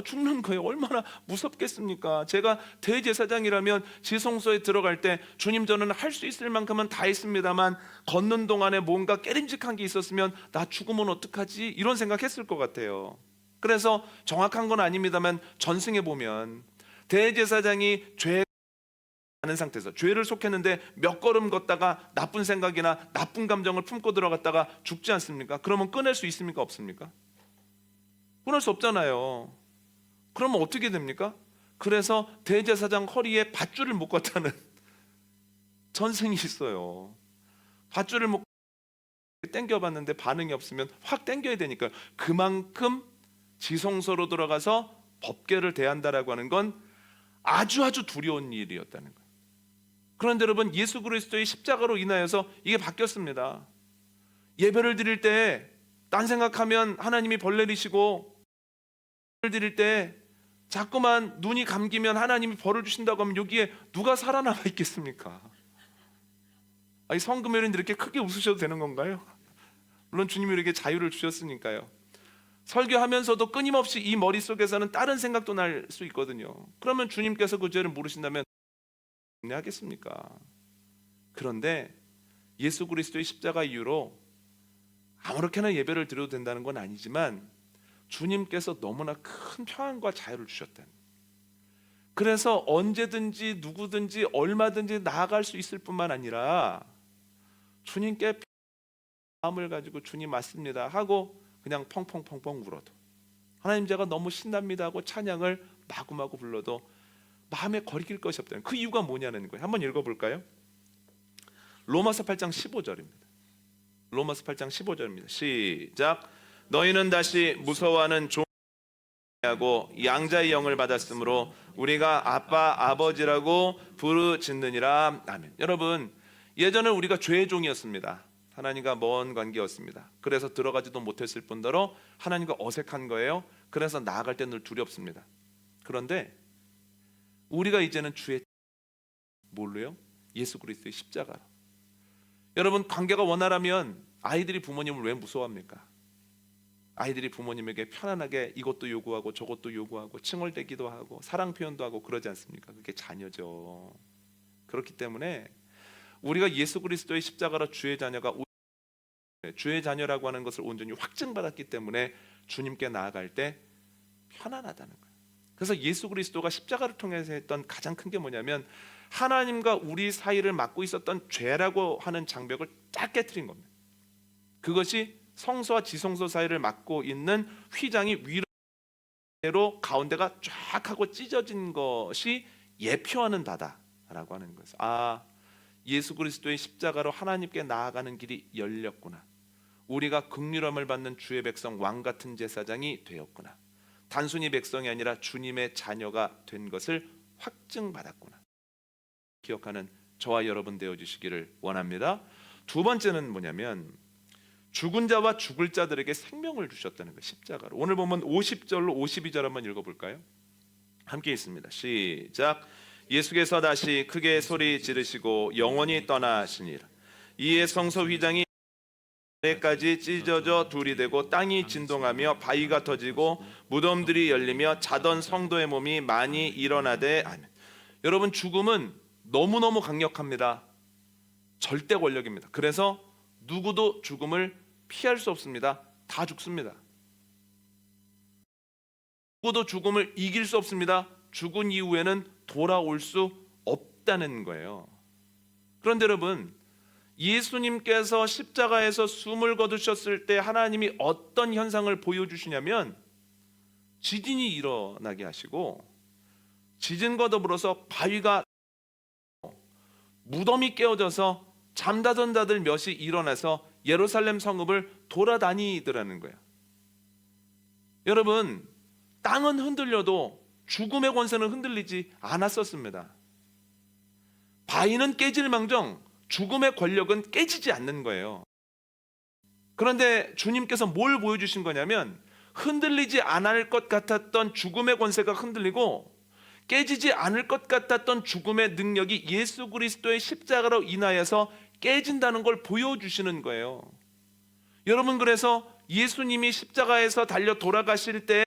죽는 거예요. 얼마나 무섭겠습니까? 제가 대제사장이라면 지성소에 들어갈 때 주님, 저는 할 수 있을 만큼은 다 했습니다만 걷는 동안에 뭔가 깨림직한 게 있었으면 나 죽으면 어떡하지? 이런 생각했을 것 같아요. 그래서 정확한 건 아닙니다만 전승에 보면 대제사장이 죄 하는 상태에서 죄를 속했는데 몇 걸음 걷다가 나쁜 생각이나 나쁜 감정을 품고 들어갔다가 죽지 않습니까? 그러면 끊을 수 있습니까? 없습니까? 끊을 수 없잖아요. 그러면 어떻게 됩니까? 그래서 대제사장 허리에 밧줄을 묶었다는 전승이 있어요. 밧줄을 묶고 당겨봤는데 반응이 없으면 확 당겨야 되니까 그만큼 지성소로 들어가서 법궤를 대한다라고 하는 건 아주 두려운 일이었다는 거예요. 그런데 여러분, 예수 그리스도의 십자가로 인하여서 이게 바뀌었습니다. 예배를 드릴 때 딴 생각하면 하나님이 벌 내리시고, 예배를 드릴 때 자꾸만 눈이 감기면 하나님이 벌을 주신다고 하면 여기에 누가 살아남아 있겠습니까? 아니, 성금요일인데 이렇게 크게 웃으셔도 되는 건가요? 물론 주님이 우리에게 자유를 주셨으니까요. 설교하면서도 끊임없이 이 머릿속에서는 다른 생각도 날 수 있거든요. 그러면 주님께서 그 죄를 모르신다면 하겠습니까? 그런데 예수 그리스도의 십자가 이후로 아무렇게나 예배를 드려도 된다는 건 아니지만 주님께서 너무나 큰 평안과 자유를 주셨다는 거예요. 그래서 언제든지 누구든지 얼마든지 나아갈 수 있을 뿐만 아니라 주님께 마음을 가지고 주님 맞습니다 하고 그냥 펑펑펑펑 울어도, 하나님 제가 너무 신납니다 하고 찬양을 마구마구 불러도 마음에 거리낄 것이 없다는, 그 이유가 뭐냐는 거예요. 한번 읽어볼까요? 로마서 8장 15절입니다. 로마서 8장 15절입니다. 시작. 너희는 다시 무서워하는 종하고 양자의 영을 받았으므로 우리가 아빠 아버지라고 부르짖느니라. 아멘. 여러분, 예전에 우리가 죄의 종이었습니다. 하나님과 먼 관계였습니다. 그래서 들어가지도 못했을 뿐더러 하나님과 어색한 거예요. 그래서 나아갈 때 늘 두렵습니다. 그런데 우리가 이제는 주의 뭘로요? 예수 그리스도의 십자가로. 여러분, 관계가 원활하면 아이들이 부모님을 왜 무서워합니까? 아이들이 부모님에게 편안하게 이것도 요구하고 저것도 요구하고 칭얼대기도 하고 사랑 표현도 하고 그러지 않습니까? 그게 자녀죠. 그렇기 때문에 우리가 예수 그리스도의 십자가로 주의 자녀가, 주의 자녀라고 하는 것을 온전히 확증받았기 때문에 주님께 나아갈 때 편안하다는 거예요. 그래서 예수 그리스도가 십자가를 통해서 했던 가장 큰 게 뭐냐면 하나님과 우리 사이를 막고 있었던 죄라고 하는 장벽을 쫙 깨트린 겁니다. 그것이 성소와 지성소 사이를 막고 있는 휘장이 위로 로 가운데가 쫙 하고 찢어진 것이 예표하는 바다라고 하는 거예요. 아, 예수 그리스도의 십자가로 하나님께 나아가는 길이 열렸구나. 우리가 긍휼함을 받는 주의 백성, 왕 같은 제사장이 되었구나. 단순히 백성이 아니라 주님의 자녀가 된 것을 확증받았구나. 기억하는 저와 여러분 되어 주시기를 원합니다. 두 번째는 뭐냐면 죽은 자와 죽을 자들에게 생명을 주셨다는 거예요. 십자가로. 오늘 보면 50절로 52절 한번 읽어볼까요? 함께 있습니다. 시작. 예수께서 다시 크게 소리 지르시고 영원히 떠나시니라. 이에 성소 휘장이 아래까지 찢어져 둘이 되고 땅이 진동하며 바위가 터지고 무덤들이 열리며 자던 성도의 몸이 많이 일어나되 아멘. 여러분, 죽음은 너무너무 강력합니다. 절대 권력입니다. 그래서 누구도 죽음을 피할 수 없습니다. 다 죽습니다. 누구도 죽음을 이길 수 없습니다. 죽은 이후에는 돌아올 수 없다는 거예요. 그런데 여러분, 예수님께서 십자가에서 숨을 거두셨을 때 하나님이 어떤 현상을 보여주시냐면 지진이 일어나게 하시고 지진과 더불어서 바위가 무덤이 깨어져서 잠자던 자들 몇이 일어나서 예루살렘 성읍을 돌아다니더라는 거예요. 여러분, 땅은 흔들려도 죽음의 권세는 흔들리지 않았었습니다. 바위는 깨질망정 죽음의 권력은 깨지지 않는 거예요. 그런데 주님께서 뭘 보여주신 거냐면 흔들리지 않을 것 같았던 죽음의 권세가 흔들리고 깨지지 않을 것 같았던 죽음의 능력이 예수 그리스도의 십자가로 인하여서 깨진다는 걸 보여주시는 거예요. 여러분, 그래서 예수님이 십자가에서 달려 돌아가실 때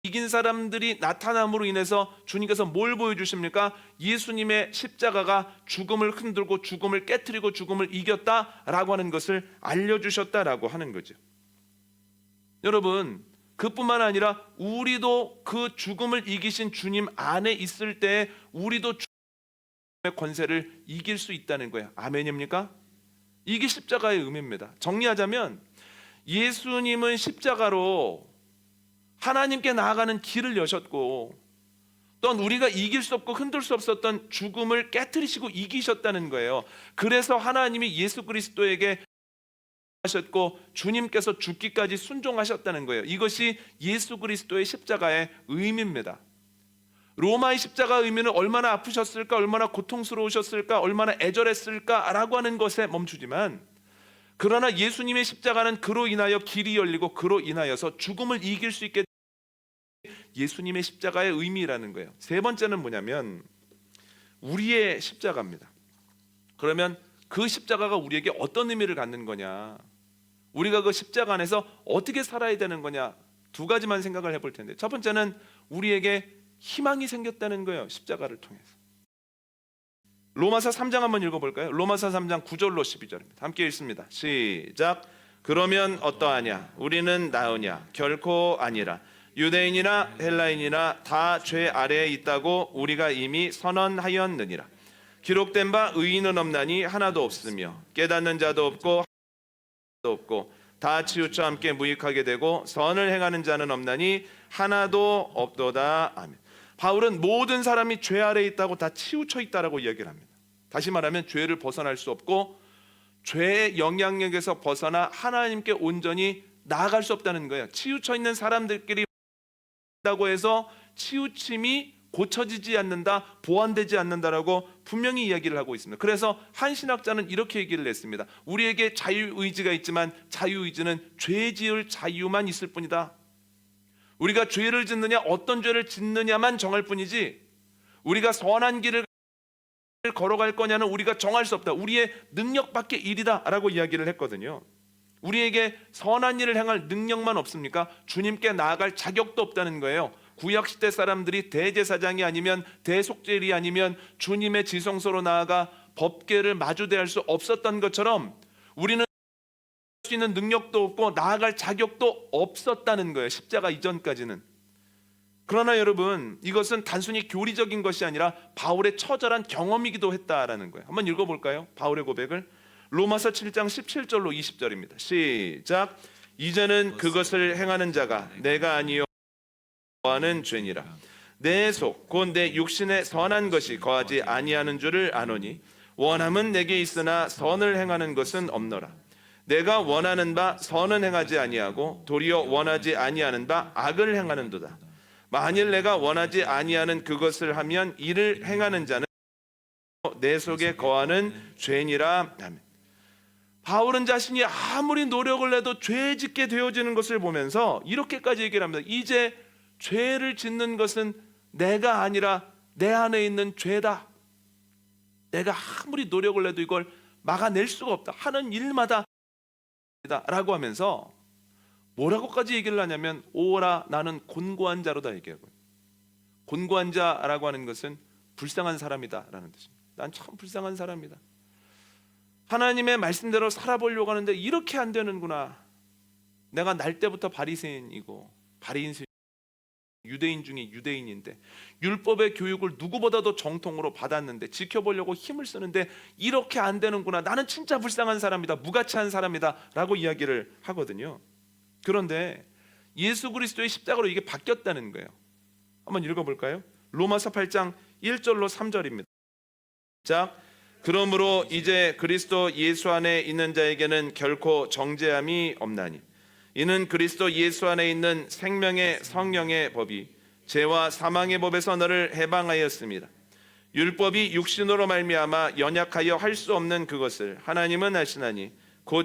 이긴 사람들이 나타남으로 인해서 주님께서 뭘 보여주십니까? 예수님의 십자가가 죽음을 흔들고 죽음을 깨트리고 죽음을 이겼다라고 하는 것을 알려주셨다라고 하는 거죠. 여러분, 그뿐만 아니라 우리도 그 죽음을 이기신 주님 안에 있을 때 우리도 죽음의 권세를 이길 수 있다는 거예요. 아멘입니까? 이게 십자가의 의미입니다. 정리하자면 예수님은 십자가로 하나님께 나아가는 길을 여셨고 또한 우리가 이길 수 없고 흔들 수 없었던 죽음을 깨트리시고 이기셨다는 거예요. 그래서 하나님이 예수 그리스도에게 하셨고 주님께서 죽기까지 순종하셨다는 거예요. 이것이 예수 그리스도의 십자가의 의미입니다. 로마의 십자가 의미는 얼마나 아프셨을까, 얼마나 고통스러우셨을까, 얼마나 애절했을까라고 하는 것에 멈추지만 그러나 예수님의 십자가는 그로 인하여 길이 열리고 그로 인하여서 죽음을 이길 수 있게 예수님의 십자가의 의미라는 거예요. 세 번째는 뭐냐면 우리의 십자가입니다. 그러면 그 십자가가 우리에게 어떤 의미를 갖는 거냐, 우리가 그 십자가 안에서 어떻게 살아야 되는 거냐, 두 가지만 생각을 해볼 텐데, 첫 번째는 우리에게 희망이 생겼다는 거예요. 십자가를 통해서. 로마서 3장 한번 읽어볼까요? 로마서 3장 9절로 12절입니다. 함께 읽습니다. 시작. 그러면 어떠하냐? 우리는 나으냐? 결코 아니라. 유대인이나 헬라인이나 다 죄 아래에 있다고 우리가 이미 선언하였느니라. 기록된 바 의인은 없나니 하나도 없으며 깨닫는 자도 없고 다 치우쳐 함께 무익하게 되고 선을 행하는 자는 없나니 하나도 없도다. 아멘. 바울은 모든 사람이 죄 아래에 있다고 다 치우쳐 있다라고 이야기를 합니다. 다시 말하면 죄를 벗어날 수 없고 죄의 영향력에서 벗어나 하나님께 온전히 나아갈 수 없다는 거예요. 치우쳐 있는 사람들끼리 다고 해서 치우침이 고쳐지지 않는다, 보완되지 않는다라고 분명히 이야기를 하고 있습니다. 그래서 한 신학자는 이렇게 얘기를 했습니다. 우리에게 자유의지가 있지만 자유의지는 죄 지을 자유만 있을 뿐이다. 우리가 죄를 짓느냐 어떤 죄를 짓느냐만 정할 뿐이지 우리가 선한 길을 걸어갈 거냐는 우리가 정할 수 없다. 우리의 능력 밖의 일이다라고 이야기를 했거든요. 우리에게 선한 일을 행할 능력만 없습니까? 주님께 나아갈 자격도 없다는 거예요. 구약시대 사람들이 대제사장이 아니면 대속죄일이 아니면 주님의 지성소로 나아가 법궤를 마주대할 수 없었던 것처럼 우리는 할 수 있는 능력도 없고 나아갈 자격도 없었다는 거예요. 십자가 이전까지는. 그러나 여러분, 이것은 단순히 교리적인 것이 아니라 바울의 처절한 경험이기도 했다라는 거예요. 한번 읽어볼까요? 바울의 고백을. 로마서 7장 17절로 20절입니다. 시작. 이제는 그것을 행하는 자가 내가 아니요 거하는 죄니라. 내 속 곧 내 육신에 선한 것이 거하지 아니하는 줄을 아노니 원함은 내게 있으나 선을 행하는 것은 없노라. 내가 원하는 바 선은 행하지 아니하고 도리어 원하지 아니하는 바 악을 행하는도다. 만일 내가 원하지 아니하는 그것을 하면 이를 행하는 자는 내 속에 거하는 죄니라. 아멘. 바울은 자신이 아무리 노력을 해도 죄 짓게 되어지는 것을 보면서 이렇게까지 얘기를 합니다. 이제 죄를 짓는 것은 내가 아니라 내 안에 있는 죄다. 내가 아무리 노력을 해도 이걸 막아낼 수가 없다. 하는 일마다 라고 하면서 뭐라고까지 얘기를 하냐면 오라 나는 곤고한 자로다 얘기하고, 곤고한 자라고 하는 것은 불쌍한 사람이다 라는 뜻입니다. 난 참 불쌍한 사람이다. 하나님의 말씀대로 살아보려고 하는데 이렇게 안 되는구나. 내가 날 때부터 바리새인이고, 바리새인 유대인 중에 유대인인데 율법의 교육을 누구보다도 정통으로 받았는데 지켜보려고 힘을 쓰는데 이렇게 안 되는구나. 나는 진짜 불쌍한 사람이다, 무가치한 사람이다 라고 이야기를 하거든요. 그런데 예수 그리스도의 십자가로 이게 바뀌었다는 거예요. 한번 읽어볼까요? 로마서 8장 1절로 3절입니다. 자, 그러므로 이제 그리스도 예수 안에 있는 자에게는 결코 정죄함이 없나니 이는 그리스도 예수 안에 있는 생명의 성령의 법이 죄와 사망의 법에서 너를 해방하였습니다. 율법이 육신으로 말미암아 연약하여 할 수 없는 그것을 하나님은 하시나니 곧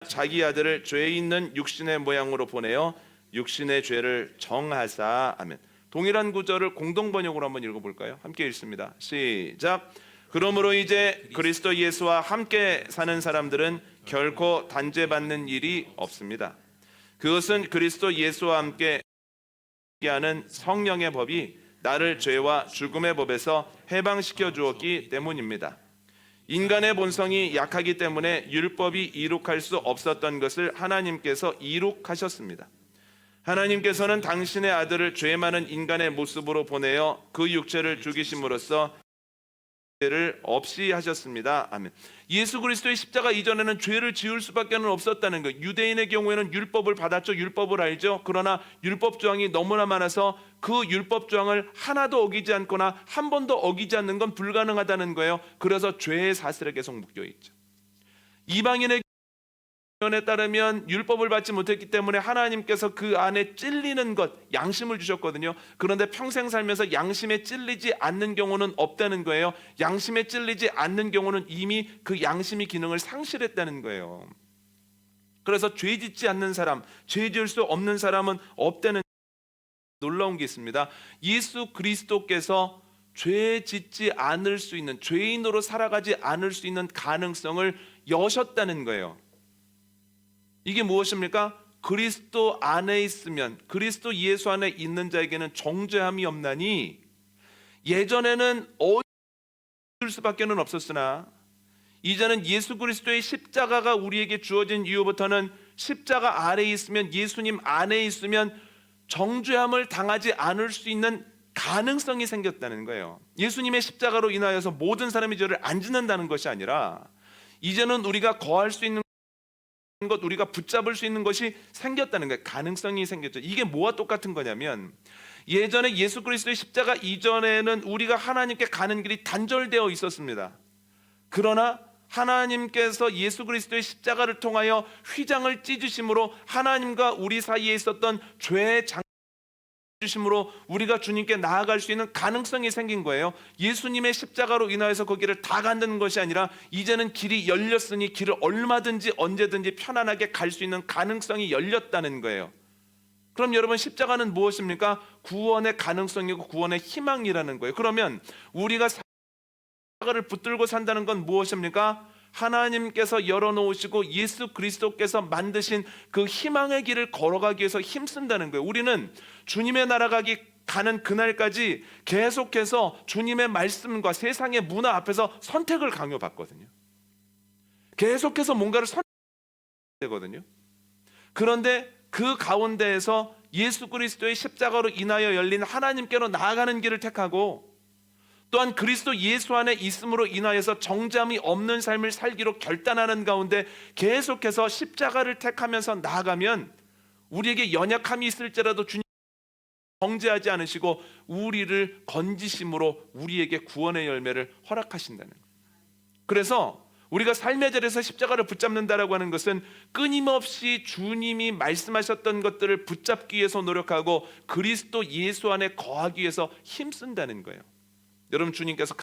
자기 아들을 죄 있는 육신의 모양으로 보내어 육신의 죄를 정하사. 아멘. 동일한 구절을 공동 번역으로 한번 읽어볼까요? 함께 읽습니다. 시작. 그러므로 이제 그리스도 예수와 함께 사는 사람들은 결코 단죄받는 일이 없습니다. 그것은 그리스도 예수와 함께 하는 성령의 법이 나를 죄와 죽음의 법에서 해방시켜 주었기 때문입니다. 인간의 본성이 약하기 때문에 율법이 이룩할 수 없었던 것을 하나님께서 이룩하셨습니다. 하나님께서는 당신의 아들을 죄 많은 인간의 모습으로 보내어 그 육체를 죽이심으로써 죄를 없이 하셨습니다. 아멘. 예수 그리스도의 십자가 이전에는 죄를 지을 수밖에 없었다는 것. 유대인의 경우에는 율법을 받았죠. 율법을 알죠. 그러나 율법 조항이 너무나 많아서 그 율법 조항을 하나도 어기지 않거나 한 번도 어기지 않는 건 불가능하다는 거예요. 그래서 죄의 사슬에 계속 묶여 있죠. 이방인의 에 따르면 율법을 받지 못했기 때문에 하나님께서 그 안에 찔리는 것, 양심을 주셨거든요. 그런데 평생 살면서 양심에 찔리지 않는 경우는 없다는 거예요. 양심에 찔리지 않는 경우는 이미 그 양심이 기능을 상실했다는 거예요. 그래서 죄 짓지 않는 사람, 죄 지을 수 없는 사람은 없다는 놀라운 게 있습니다. 예수 그리스도께서 죄 짓지 않을 수 있는, 죄인으로 살아가지 않을 수 있는 가능성을 여셨다는 거예요. 이게 무엇입니까? 그리스도 안에 있으면, 그리스도 예수 안에 있는 자에게는 정죄함이 없나니 예전에는 어쩔 수밖에 없었으나 이제는 예수 그리스도의 십자가가 우리에게 주어진 이후부터는 십자가 아래에 있으면, 예수님 안에 있으면 정죄함을 당하지 않을 수 있는 가능성이 생겼다는 거예요. 예수님의 십자가로 인하여서 모든 사람이 죄를 안 짓는다는 것이 아니라 이제는 우리가 거할 수 있는 것, 우리가 붙잡을 수 있는 것이 생겼다는 거예요. 가능성이 생겼죠. 이게 뭐와 똑같은 거냐면 예전에 예수 그리스도의 십자가 이전에는 우리가 하나님께 가는 길이 단절되어 있었습니다. 그러나 하나님께서 예수 그리스도의 십자가를 통하여 휘장을 찢으심으로 하나님과 우리 사이에 있었던 죄의 주심으로 우리가 주님께 나아갈 수 있는 가능성이 생긴 거예요. 예수님의 십자가로 인하여서 거기를 다 간다는 것이 아니라 이제는 길이 열렸으니 길을 얼마든지 언제든지 편안하게 갈 수 있는 가능성이 열렸다는 거예요. 그럼 여러분, 십자가는 무엇입니까? 구원의 가능성이고 구원의 희망이라는 거예요. 그러면 우리가 십자가를 붙들고 산다는 건 무엇입니까? 하나님께서 열어놓으시고 예수 그리스도께서 만드신 그 희망의 길을 걸어가기 위해서 힘쓴다는 거예요. 우리는 주님의 나라 가는 그날까지 계속해서 주님의 말씀과 세상의 문화 앞에서 선택을 강요받거든요. 계속해서 뭔가를 선택해야 되거든요. 그런데 그 가운데에서 예수 그리스도의 십자가로 인하여 열린 하나님께로 나아가는 길을 택하고 또한 그리스도 예수 안에 있음으로 인하여서 정죄함이 없는 삶을 살기로 결단하는 가운데 계속해서 십자가를 택하면서 나아가면 우리에게 연약함이 있을지라도 주님 정죄하지 않으시고 우리를 건지심으로 우리에게 구원의 열매를 허락하신다는 거예요. 그래서 우리가 삶의 자리에서 십자가를 붙잡는다라고 하는 것은 끊임없이 주님이 말씀하셨던 것들을 붙잡기 위해서 노력하고 그리스도 예수 안에 거하기 위해서 힘쓴다는 거예요. 여러분, 주님께서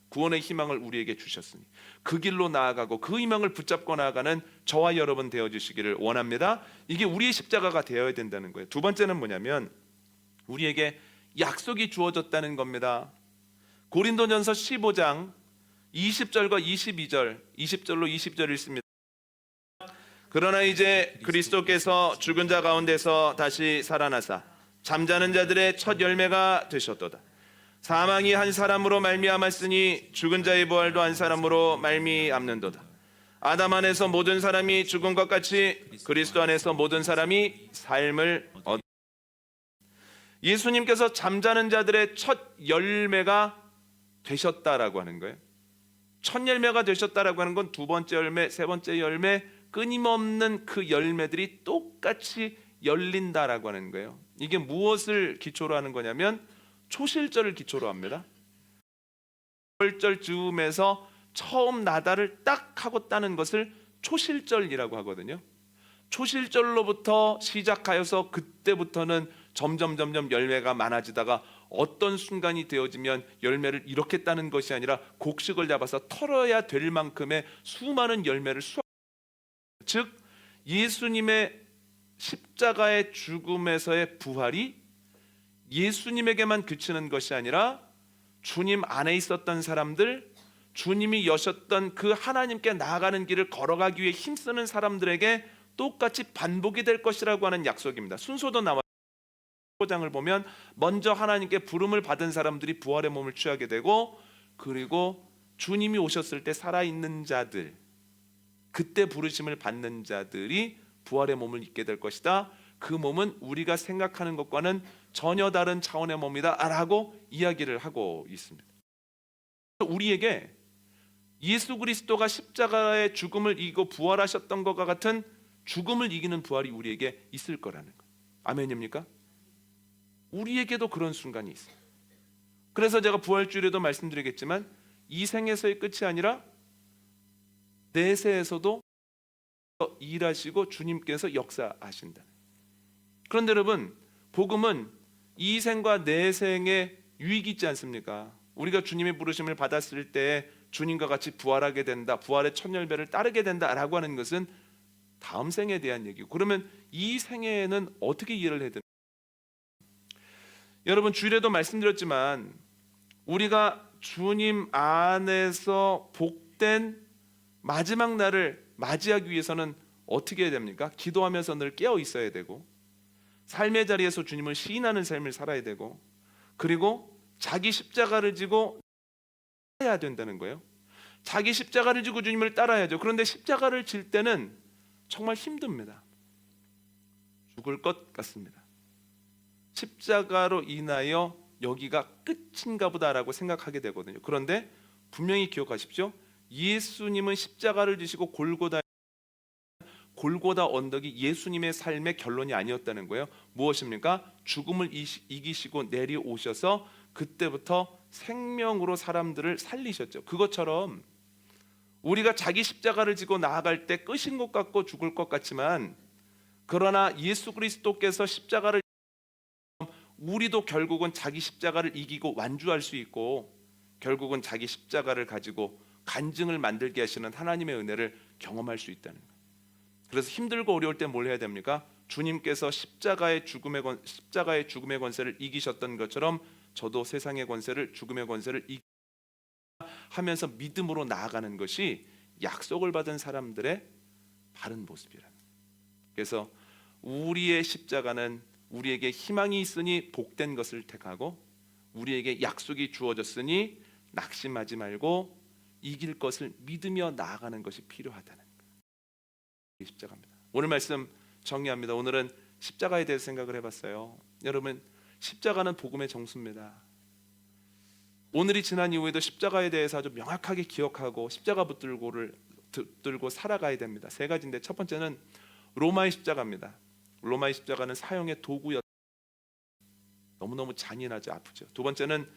구원의 희망을 우리에게 주셨으니 그 길로 나아가고 그 희망을 붙잡고 나아가는 저와 여러분 되어주시기를 원합니다. 이게 우리의 십자가가 되어야 된다는 거예요. 두 번째는 뭐냐면 우리에게 약속이 주어졌다는 겁니다. 고린도전서 15장 20절과 22절, 20절로 20절 읽습니다. 그러나 이제 그리스도께서 죽은 자 가운데서 다시 살아나사 잠자는 자들의 첫 열매가 되셨도다. 사망이 한 사람으로 말미암았으니 죽은 자의 부활도 한 사람으로 말미암는도다. 아담 안에서 모든 사람이 죽은 것 같이 그리스도 안에서 모든 사람이 삶을 얻. 예수님께서 잠자는 자들의 첫 열매가 되셨다라고 하는 거예요. 첫 열매가 되셨다라고 하는 건 두 번째 열매, 세 번째 열매, 끊임없는 그 열매들이 똑같이 열린다라고 하는 거예요. 이게 무엇을 기초로 하는 거냐면 초실절을 기초로 합니다. 초실절 즈음에서 처음 나달을 딱 하고 따는 것을 초실절이라고 하거든요. 초실절로부터 시작하여서 그때부터는 점점 열매가 많아지다가 어떤 순간이 되어지면 열매를 이렇게 따는 것이 아니라 곡식을 잡아서 털어야 될 만큼의 수많은 열매를 즉 예수님의 십자가의 죽음에서의 부활이 예수님에게만 그치는 것이 아니라 주님 안에 있었던 사람들, 주님이 여셨던 그 하나님께 나아가는 길을 걸어가기 위해 힘쓰는 사람들에게 똑같이 반복이 될 것이라고 하는 약속입니다. 순서도 나와 15장을 보면 먼저 하나님께 부름을 받은 사람들이 부활의 몸을 취하게 되고, 그리고 주님이 오셨을 때 살아있는 자들, 그때 부르심을 받는 자들이 부활의 몸을 입게 될 것이다. 그 몸은 우리가 생각하는 것과는 전혀 다른 차원의 몸이다 라고 이야기를 하고 있습니다. 우리에게 예수 그리스도가 십자가의 죽음을 이기고 부활하셨던 것과 같은 죽음을 이기는 부활이 우리에게 있을 거라는 거예요. 아멘입니까? 우리에게도 그런 순간이 있어요. 그래서 제가 부활주일에도 말씀드리겠지만 이 생에서의 끝이 아니라 내세에서도 일하시고 주님께서 역사하신다. 그런데 여러분, 복음은 이 생과 내생에 유익이 있지 않습니까? 우리가 주님의 부르심을 받았을 때 주님과 같이 부활하게 된다, 부활의 첫 열매를 따르게 된다라고 하는 것은 다음 생에 대한 얘기고, 그러면 이 생에는 어떻게 이해를 해야 되나? 여러분, 주일에도 말씀드렸지만 우리가 주님 안에서 복된 마지막 날을 맞이하기 위해서는 어떻게 해야 됩니까? 기도하면서 늘 깨어 있어야 되고, 삶의 자리에서 주님을 시인하는 삶을 살아야 되고, 그리고 자기 십자가를 지고 따라야 된다는 거예요. 자기 십자가를 지고 주님을 따라야죠. 그런데 십자가를 질 때는 정말 힘듭니다. 죽을 것 같습니다. 십자가로 인하여 여기가 끝인가 보다라고 생각하게 되거든요. 그런데 분명히 기억하십시오. 예수님은 십자가를 지시고 골고다 언덕이 예수님의 삶의 결론이 아니었다는 거예요. 무엇입니까? 죽음을 이기시고 내려오셔서 그때부터 생명으로 사람들을 살리셨죠. 그것처럼 우리가 자기 십자가를 지고 나아갈 때 끝인 것 같고 죽을 것 같지만, 그러나 예수 그리스도께서 십자가를, 우리도 결국은 자기 십자가를 이기고 완주할 수 있고, 결국은 자기 십자가를 가지고 간증을 만들게 하시는 하나님의 은혜를 경험할 수 있다는 거예요. 그래서 힘들고 어려울 때 뭘 해야 됩니까? 주님께서 십자가의 죽음의 권세를 이기셨던 것처럼 저도 세상의 권세를, 죽음의 권세를 하면서 믿음으로 나아가는 것이 약속을 받은 사람들의 바른 모습이라는 거예요. 그래서 우리의 십자가는 우리에게 희망이 있으니 복된 것을 택하고, 우리에게 약속이 주어졌으니 낙심하지 말고 이길 것을 믿으며 나아가는 것이 필요하다는 거예요. 십자가입니다. 오늘 말씀 정리합니다. 오늘은 십자가에 대해서 생각을 해봤어요. 여러분, 십자가는 복음의 정수입니다. 오늘이 지난 이후에도 십자가에 대해서 아주 명확하게 기억하고 십자가 붙들고 살아가야 됩니다. 세 가지인데, 첫 번째는 로마의 십자가입니다. 로마의 십자가는 사형의 도구였습니다. 너무너무 잔인하죠. 아프죠. 두 번째는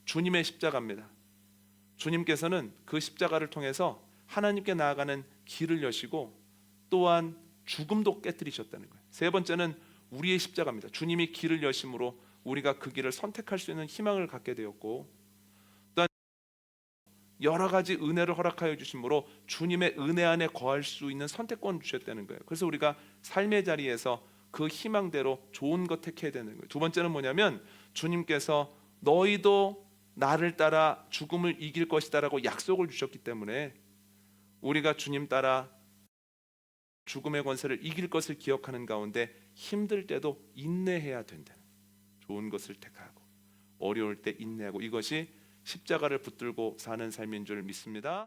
주님의 십자가입니다. 주님께서는 그 십자가를 통해서 하나님께 나아가는 길을 여시고 또한 죽음도 깨뜨리셨다는 거예요. 세 번째는 우리의 십자가입니다. 주님이 길을 여심으로 우리가 그 길을 선택할 수 있는 희망을 갖게 되었고, 또한 여러 가지 은혜를 허락하여 주심으로 주님의 은혜 안에 거할 수 있는 선택권을 주셨다는 거예요. 그래서 우리가 삶의 자리에서 그 희망대로 좋은 것 택해야 되는 거예요. 두 번째는 뭐냐면 주님께서 너희도 나를 따라 죽음을 이길 것이다라고 약속을 주셨기 때문에 우리가 주님 따라 죽음의 권세를 이길 것을 기억하는 가운데 힘들 때도 인내해야 된다는, 좋은 것을 택하고 어려울 때 인내하고, 이것이 십자가를 붙들고 사는 삶인 줄 믿습니다.